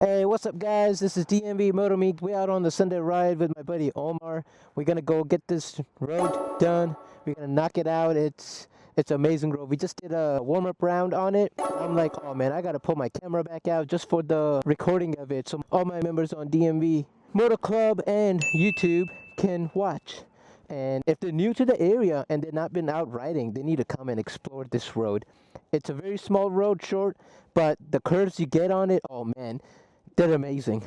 Hey, what's up, guys? This is DMV Moto Meet. We're out on the Sunday ride with my buddy Omar. We're gonna go get this road done. We're gonna knock it out. It's an amazing road. We just did a warm-up round on it. I'm like, oh man, I gotta pull my camera back out just for the recording of it, so all my members on DMV Moto Club and YouTube can watch. And if they're new to the area and they've not been out riding, they need to come and explore this road. It's a very small road, short, but the curves you get on it, oh man, they're amazing.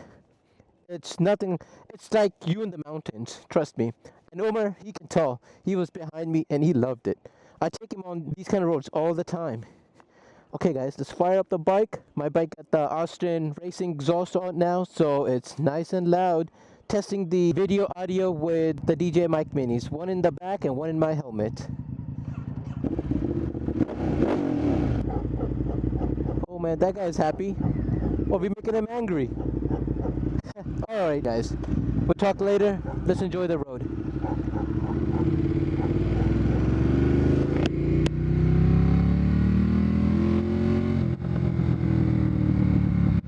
It's nothing, it's like you in the mountains, trust me. And Omar, he can tell. He was behind me and he loved it. I take him on these kind of roads all the time. Okay guys, let's fire up the bike. My bike got the Austin Racing exhaust on now, so it's nice and loud. Testing the video audio with the DJI Mic Minis. One in the back and one in my helmet. Oh man, that guy's happy. Or we making him angry. Alright guys, we'll talk later. Let's enjoy the road.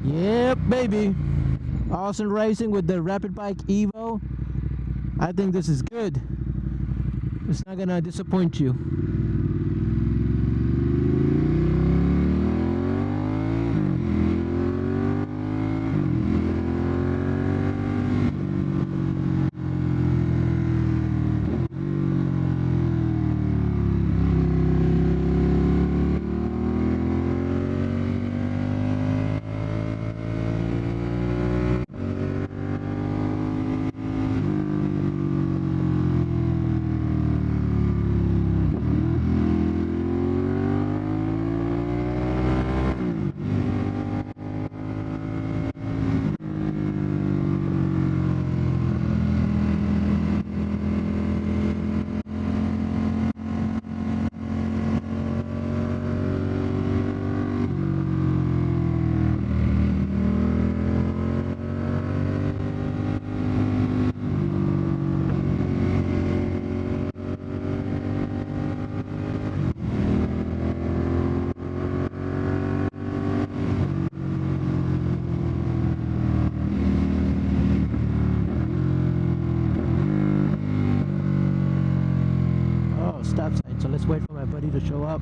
Yep, baby. Austin Racing with the Rapid Bike Evo. I think this is good. It's not gonna disappoint you. Stop sign, so let's wait for my buddy to show up.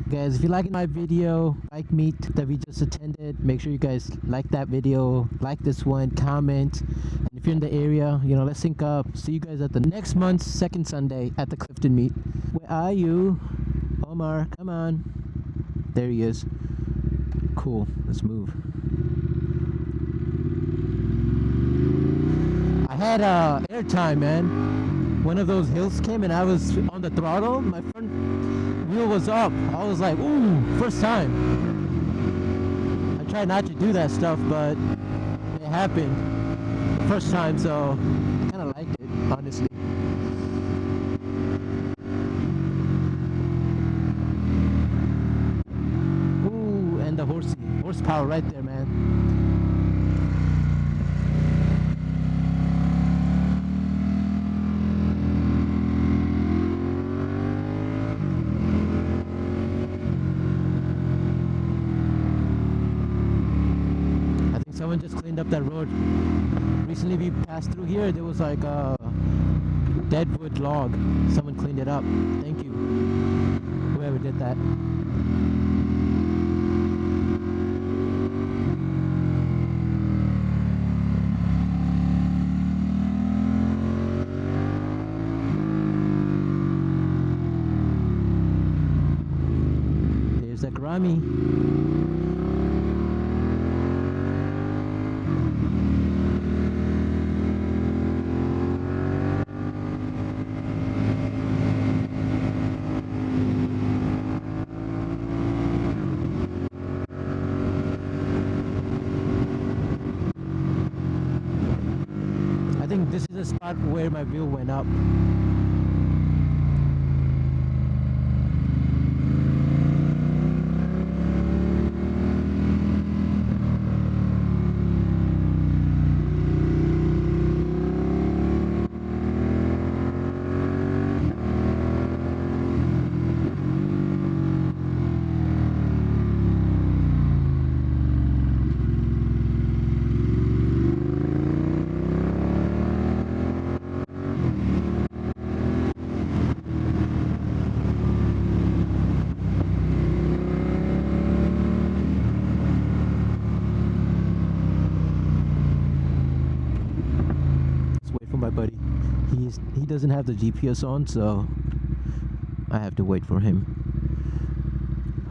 Guys, if you like my video, bike meet that we just attended, make sure you guys like that video, like this one, comment, and if you're in the area, you know, let's sync up. See you guys at the next month's second Sunday at the Clifton meet. Where are you? Omar, come on. There he is. Cool, let's move. I had airtime, man. One of those hills came and I was on the throttle. My front wheel was up. I was like, ooh, first time. I try not to do that stuff, but it happened first time, so I kind of liked it, honestly. Ooh, and the horsepower right there, man. Someone just cleaned up that road. Recently we passed through here, there was like a deadwood log. Someone cleaned it up. Thank you, whoever did that. There's a Grammy. I think this is the spot where my wheel went up. my buddy. He doesn't have the GPS on, so I have to wait for him.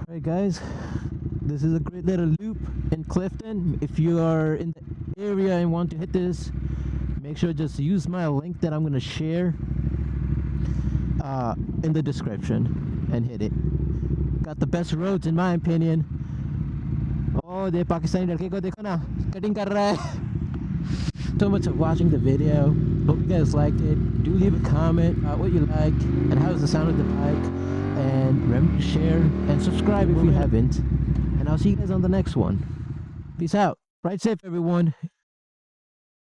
Alright guys, this is a great little loop in Clifton. If you are in the area and want to hit this, make sure just use my link that I'm going to share in the description and hit it. Got the best roads in my opinion. Oh, de Pakistani ladke ko dekho na, cutting kar raha hai. So much for watching the video. Hope you guys liked it. Do leave a comment about what you liked and how's the sound of the bike. And remember to share and subscribe if you haven't. And I'll see you guys on the next one. Peace out. Ride safe, everyone.